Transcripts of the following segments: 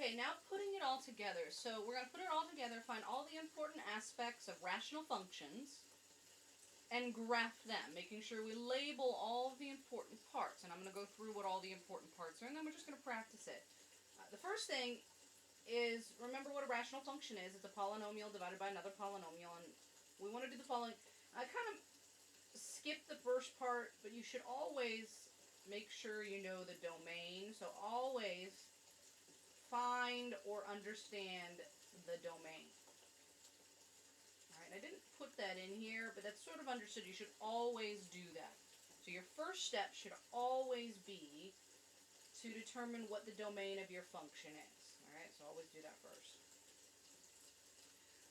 Okay, now putting it all together. So we're going to put it all together, find all the important aspects of rational functions, and graph them, making sure we label all of the important parts. And I'm going to go through what all the important parts are, and then we're just going to practice it. The first thing is, remember what a rational function is. It's a polynomial divided by another polynomial, and we want to do the following. I kind of skipped the first part, but you should always make sure you know the domain. So always find or understand the domain. Alright, I didn't put that in here, but that's sort of understood. You should always do that. So your first step should always be to determine what the domain of your function is. Alright, so always do that first.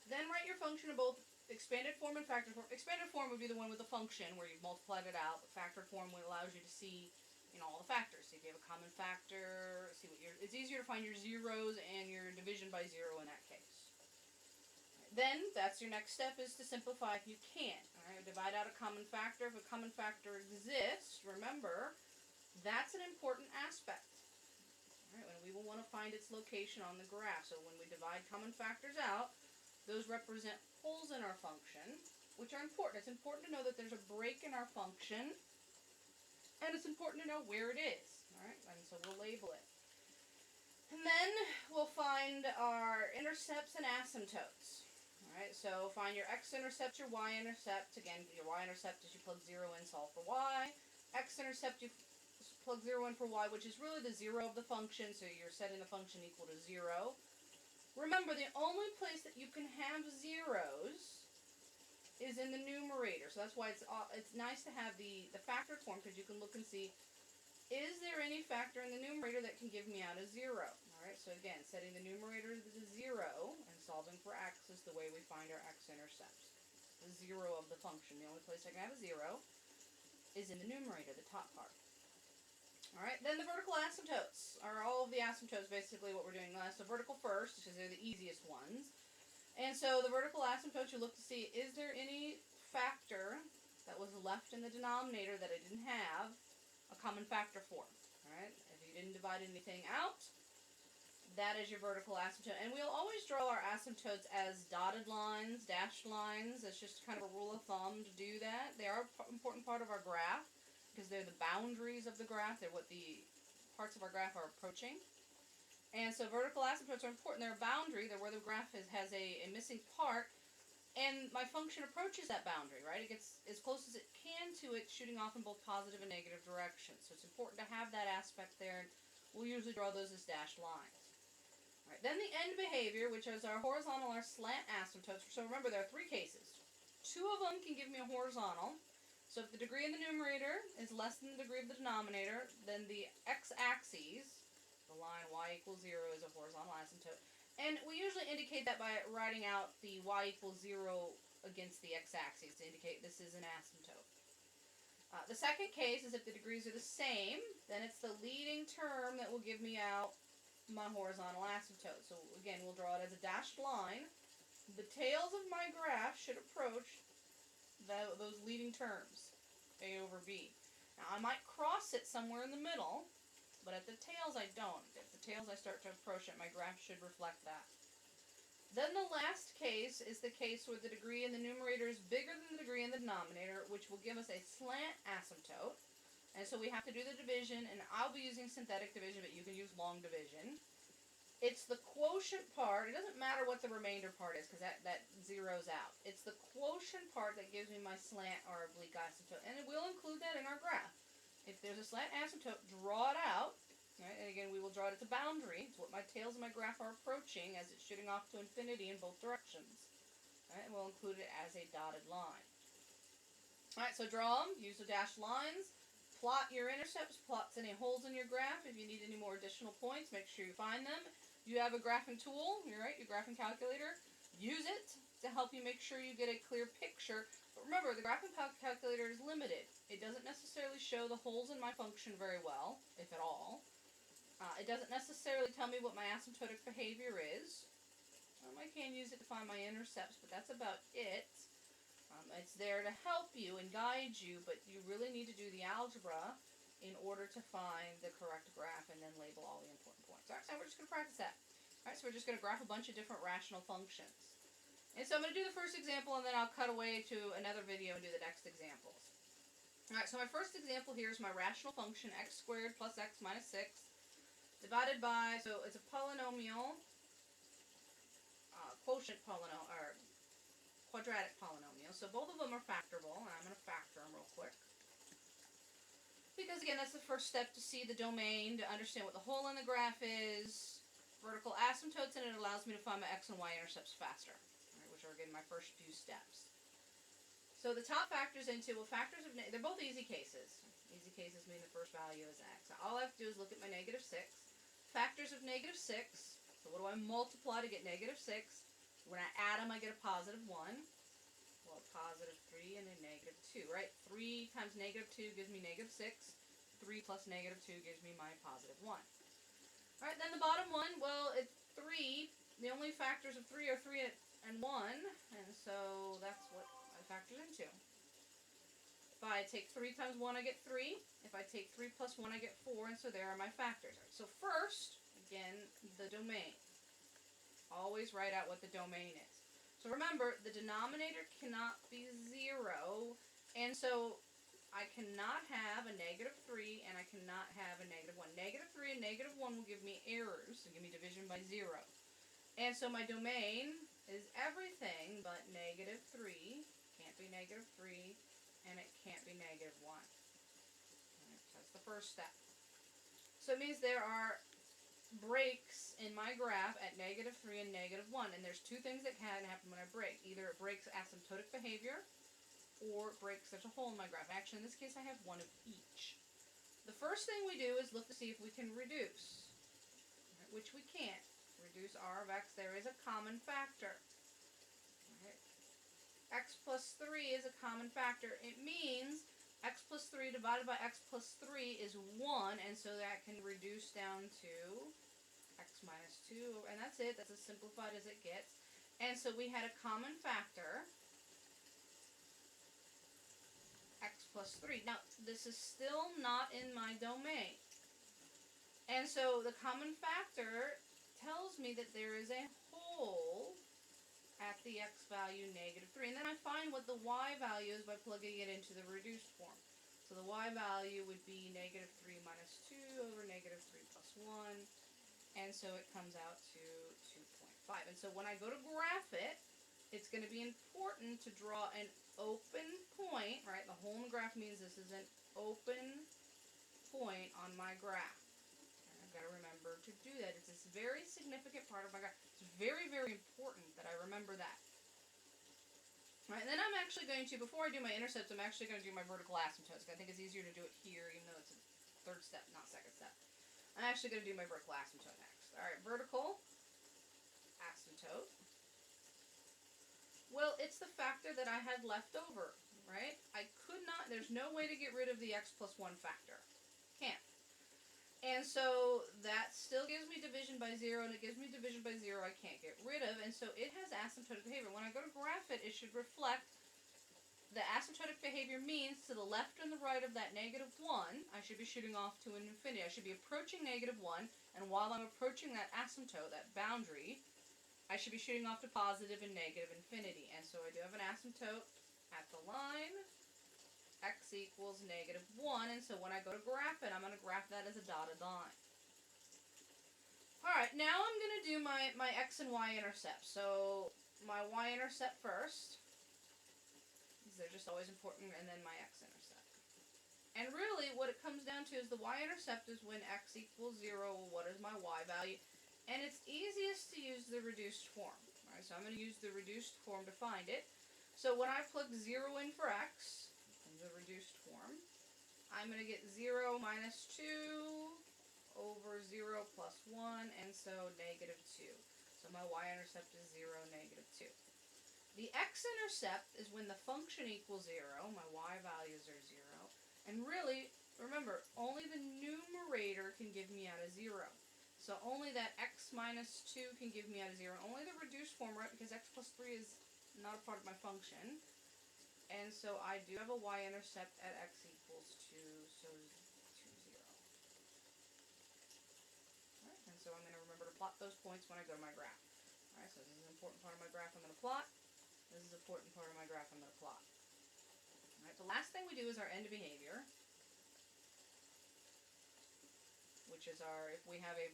Then write your function in both expanded form and factored form. Expanded form would be the one with the function where you've multiplied it out. The factored form allows you to see all the factors. See if you have a common factor, see what it's easier to find your zeros and your division by zero in that case. Then, that's your next step, is to simplify if you can. Alright, divide out a common factor. If a common factor exists, remember, that's an important aspect. Alright, and we will want to find its location on the graph. So when we divide common factors out, those represent holes in our function, which are important. It's important to know that there's a break in our function, and it's important to know where it is. Alright, and so we'll label it. And then we'll find our intercepts and asymptotes. Alright, so find your x-intercept, your y-intercept. Again, your y-intercept is you plug 0 in, solve for y. X-intercept, you plug 0 in for y, which is really the 0 of the function, so you're setting the function equal to 0. Remember, the only place that you can have zeros is in the numerator. So that's why it's nice to have the factored form, because you can look and see, is there any factor in the numerator that can give me out a 0? Alright, so again, setting the numerator to 0 and solving for x is the way we find our x-intercepts. The 0 of the function. The only place I can have a 0 is in the numerator, the top part. Alright, then the vertical asymptotes are all of the asymptotes, basically what we're doing last. So vertical first, because they're the easiest ones. And so the vertical asymptotes, you look to see, is there any factor that was left in the denominator that I didn't have a common factor for? Alright, if you didn't divide anything out, that is your vertical asymptote. And we'll always draw our asymptotes as dotted lines, dashed lines. That's just kind of a rule of thumb to do that. They are an important part of our graph, because they're the boundaries of the graph. They're what the parts of our graph are approaching. And so vertical asymptotes are important. They're a boundary. They're where the graph has a missing part. And my function approaches that boundary, right? It gets as close as it can to it, shooting off in both positive and negative directions. So it's important to have that aspect there. And we'll usually draw those as dashed lines. All right, then the end behavior, which is our horizontal, our slant asymptotes. So remember, there are 3 cases. 2 of them can give me a horizontal. So if the degree in the numerator is less than the degree of the denominator, then the x-axis, the line y equals 0, is a horizontal asymptote. And we usually indicate that by writing out the y equals 0 against the x-axis to indicate this is an asymptote. The second case is if the degrees are the same, then it's the leading term that will give me out my horizontal asymptote. So again, we'll draw it as a dashed line. The tails of my graph should approach those leading terms, a over b. Now I might cross it somewhere in the middle, but at the tails I don't. At the tails I start to approach it, my graph should reflect that. Then the last case is the case where the degree in the numerator is bigger than the degree in the denominator, which will give us a slant asymptote. And so we have to do the division, and I'll be using synthetic division, but you can use long division. It's the quotient part. It doesn't matter what the remainder part is, because that zeroes out. It's the quotient part that gives me my slant or oblique asymptote, and we'll include that in our graph. If there's a slant asymptote, draw it out. Right? And again, we will draw it as a boundary. It's what my tails of my graph are approaching as it's shooting off to infinity in both directions. Right? And we'll include it as a dotted line. Alright, so draw them. Use the dashed lines. Plot your intercepts. Plot any holes in your graph. If you need any more additional points, make sure you find them. You have a graphing tool, your graphing calculator. Use it to help you make sure you get a clear picture. But remember, the graphing calculator is limited. It doesn't necessarily show the holes in my function very well, if at all. It doesn't necessarily tell me what my asymptotic behavior is. I can use it to find my intercepts, but that's about it. It's there to help you and guide you, but you really need to do the algebra in order to find the correct graph and then label all the important points. Alright, so we're just going to practice that. Alright, so we're just going to graph a bunch of different rational functions. And so I'm going to do the first example, and then I'll cut away to another video and do the next examples. Alright, so my first example here is my rational function x squared plus x minus 6 divided by, so it's a polynomial, quotient polynomial, or quadratic polynomial. So both of them are factorable, and I'm going to factor them real quick. Because again, that's the first step to see the domain, to understand what the hole in the graph is, vertical asymptotes, and it allows me to find my x and y intercepts faster, right, which are again my first few steps. So the top factors into, well, factors of, they're both easy cases. Easy cases mean the first value is x. So all I have to do is look at my negative 6. Factors of negative 6, so what do I multiply to get negative 6? When I add them, I get a positive 1. Well, positive 3 and a negative 2, right? 3 times negative 2 gives me negative 6. 3 plus negative 2 gives me my positive 1. Alright, then the bottom one, well, it's 3. The only factors of 3 are 3 and 1, and so that's what I factored into. If I take 3 times 1, I get 3. If I take 3 plus 1, I get 4, and so there are my factors. Right, so first, again, the domain. Always write out what the domain is. So remember, the denominator cannot be 0, and so I cannot have a negative 3, and I cannot have a negative 1. Negative 3 and negative 1 will give me errors, so give me division by 0. And so my domain is everything but negative 3, can't be negative 3, and it can't be negative 1. Right, so that's the first step. So it means there are breaks in my graph at negative 3 and negative 1, and there's two things that can happen when I break. Either it breaks asymptotic behavior, or it breaks such a hole in my graph. Actually, in this case, I have one of each. The first thing we do is look to see if we can reduce, right, which we can't. Reduce r of x, there is a common factor. Right. X plus 3 is a common factor. It means x plus 3 divided by x plus 3 is 1, and so that can reduce down to x minus 2, and that's it. That's as simplified as it gets. And so we had a common factor, x plus 3. Now, this is still not in my domain. And so the common factor tells me that there is a hole at the x value negative 3. And then I find what the y value is by plugging it into the reduced form. So the y value would be negative 3 minus 2 over negative 3 plus 1. And so it comes out to 2.5. And so when I go to graph it, it's going to be important to draw an open point, right? The hole in the graph means this is an open point on my graph. And I've got to remember to do that. It's this very significant part of my graph. It's very, very important that I remember that. All right, and then I'm actually going to, before I do my intercepts, I'm actually going to do my vertical asymptotes. I think it's easier to do it here, even though it's a third step, not second step. I'm actually going to do my vertical asymptote next. All right, vertical asymptote. Well, it's the factor that I had left over, right? I could not, there's no way to get rid of the x plus 1 factor. Can't. And so that still gives me division by 0, and it gives me division by 0 I can't get rid of, and so it has asymptotic behavior. When I go to graph it, it should reflect the asymptotic behavior means to the left and the right of that negative 1, I should be shooting off to an infinity. I should be approaching negative 1, and while I'm approaching that asymptote, that boundary, I should be shooting off to positive and negative infinity. And so I do have an asymptote at the line, x equals negative 1, and so when I go to graph it, I'm going to graph that as a dotted line. Alright, now I'm going to do my x and y intercepts. So my y-intercept first. They're just always important, and then my x-intercept. And really, what it comes down to is the y-intercept is when x equals 0, what is my y value? And it's easiest to use the reduced form. Alright, so I'm going to use the reduced form to find it. So when I plug 0 in for x, in the reduced form, I'm going to get 0 minus 2 over 0 plus 1, and so negative 2. So my y-intercept is 0, negative 2. The x-intercept is when the function equals 0, my y values are 0, and really, remember, only the numerator can give me out a 0. So only that x minus 2 can give me out a 0, only the reduced form, right, because x plus 3 is not a part of my function, and so I do have a y-intercept at x equals 2, so 2, 0. Right, and so I'm going to remember to plot those points when I go to my graph. Alright, so this is an important part of my graph I'm going to plot. This is an important part of my graph I'm going to plot. Alright, the last thing we do is our end behavior, which is if we have a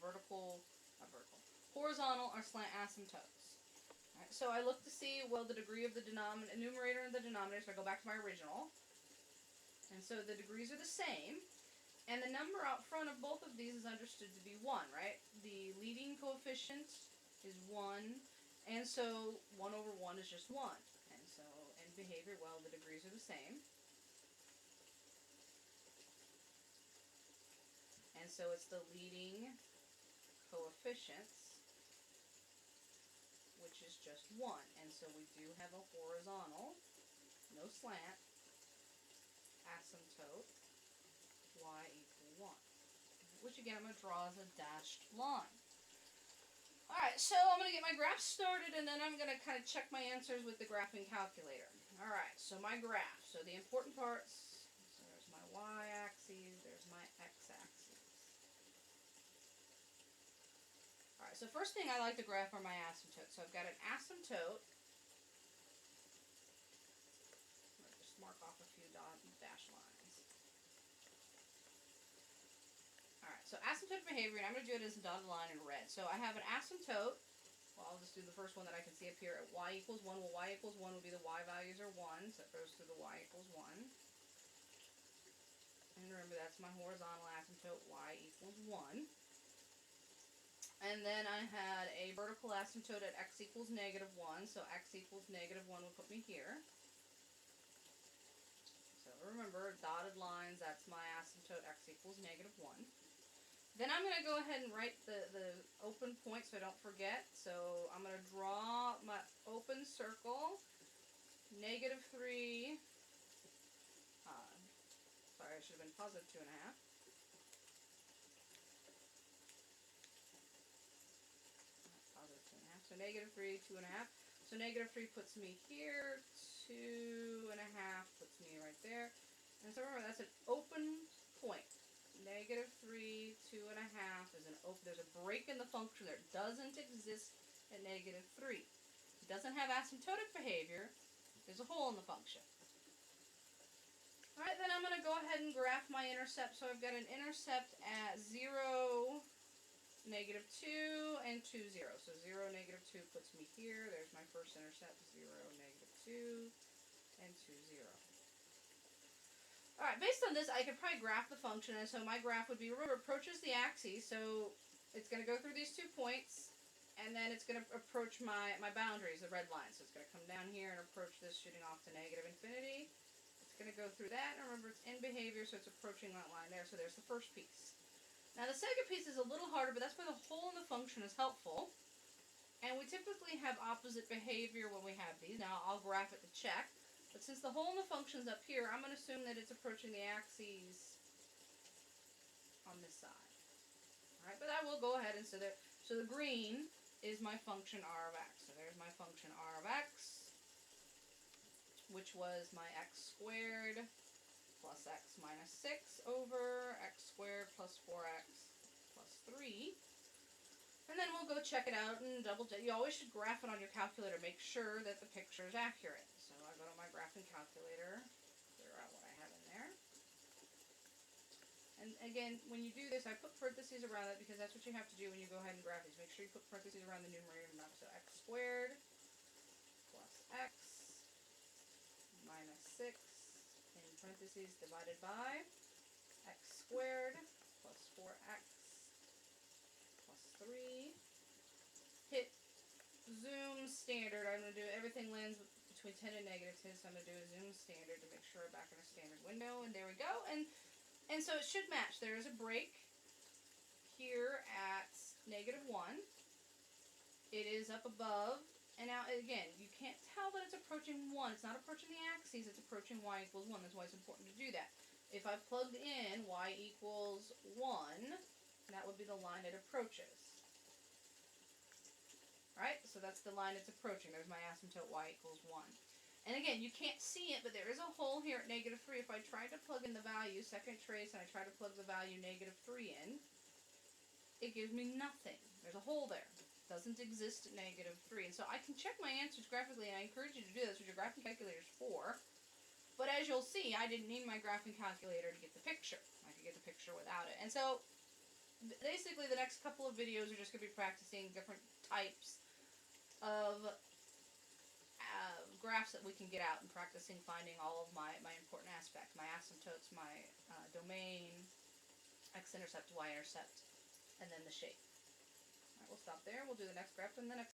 horizontal or slant asymptotes. Alright, so I look to see, well, the degree of the numerator and the denominator, so I go back to my original. And so the degrees are the same. And the number out front of both of these is understood to be 1, right? The leading coefficient is 1, and so 1 over 1 is just 1. And so in behavior, well, the degrees are the same. And so it's the leading coefficients, which is just 1. And so we do have a horizontal, no slant, asymptote, y equal 1, which again I'm going to draw as a dashed line. Alright, so I'm going to get my graph started, and then I'm going to kind of check my answers with the graphing calculator. Alright, so my graph. So the important parts, so there's my y-axis, there's my x-axis. Alright, so first thing I like to graph are my asymptotes. So I've got an asymptote. I'm going to just mark off a few dash lines. Alright, so asymptotic behavior, and I'm going to do it as a dotted line in red. So I have an asymptote. Well, I'll just do the first one that I can see up here at y equals 1. Well, y equals 1 would be the y values are 1, so it goes through the y equals 1. And remember, that's my horizontal asymptote, y equals 1. And then I had a vertical asymptote at x equals -1, so x equals -1 would put me here. So remember, dotted lines, that's my asymptote, x equals -1. Then I'm going to go ahead and write the open point so I don't forget. So I'm going to draw my open circle, -3, sorry, I should have been positive 2.5. Positive 2.5, so -3, 2.5. So -3 puts me here, 2.5 puts me right there. And so remember, that's an open point. -3, 2.5 is an open. There's a break in the function there. It doesn't exist at -3. It doesn't have asymptotic behavior. There's a hole in the function. Alright, then I'm going to go ahead and graph my intercept. So I've got an intercept at 0, -2, and 2, 0. So 0, -2 puts me here. There's my first intercept, 0, -2, and 2, 0. Alright, based on this, I could probably graph the function, and so my graph would be, remember, approaches the axis, so it's going to go through these 2 points, and then it's going to approach my boundaries, the red line. So it's going to come down here and approach this, shooting off to -infinity. It's going to go through that, and remember, it's in behavior, so it's approaching that line there. So there's the first piece. Now the second piece is a little harder, but that's where the hole in the function is helpful. And we typically have opposite behavior when we have these. Now I'll graph it to check. But since the hole in the function is up here, I'm going to assume that it's approaching the axes on this side. Alright, but I will go ahead and so the green is my function r of x. So there's my function r of x, which was my x squared plus x minus 6 over x squared plus 4x plus 3. And then we'll go check it out and double check. You always should graph it on your calculator. Make sure that the picture is accurate. So I go to my graphing calculator, figure out what I have in there. And again, when you do this, I put parentheses around it because that's what you have to do when you go ahead and graph these. Make sure you put parentheses around the numerator and denominator. So x squared plus x minus 6 in parentheses divided by x squared plus 4x plus 3. Hit zoom standard. I'm going to do everything lands between 10 and -10, so I'm going to do a zoom standard to make sure I'm back in a standard window, and there we go. And so it should match. There is a break here at -1. It is up above, and now again, you can't tell that it's approaching 1. It's not approaching the axes, it's approaching y equals 1. That's why it's important to do that. If I plugged in y equals 1, that would be the line it approaches. Alright, so that's the line it's approaching. There's my asymptote y equals 1. And again, you can't see it, but there is a hole here at -3. If I tried to plug in the value, second trace, and I try to plug the value -3 in, it gives me nothing. There's a hole there. doesn't exist at -3. And so I can check my answers graphically, and I encourage you to do this, which your graphing calculator is for. But as you'll see, I didn't need my graphing calculator to get the picture. I could get the picture without it. And so, basically, the next couple of videos are just going to be practicing different types of graphs that we can get out and practicing finding all of my important aspects, my asymptotes, my domain, X-intercept, Y-intercept, and then the shape. Alright, we'll stop there. We'll do the next graph in the next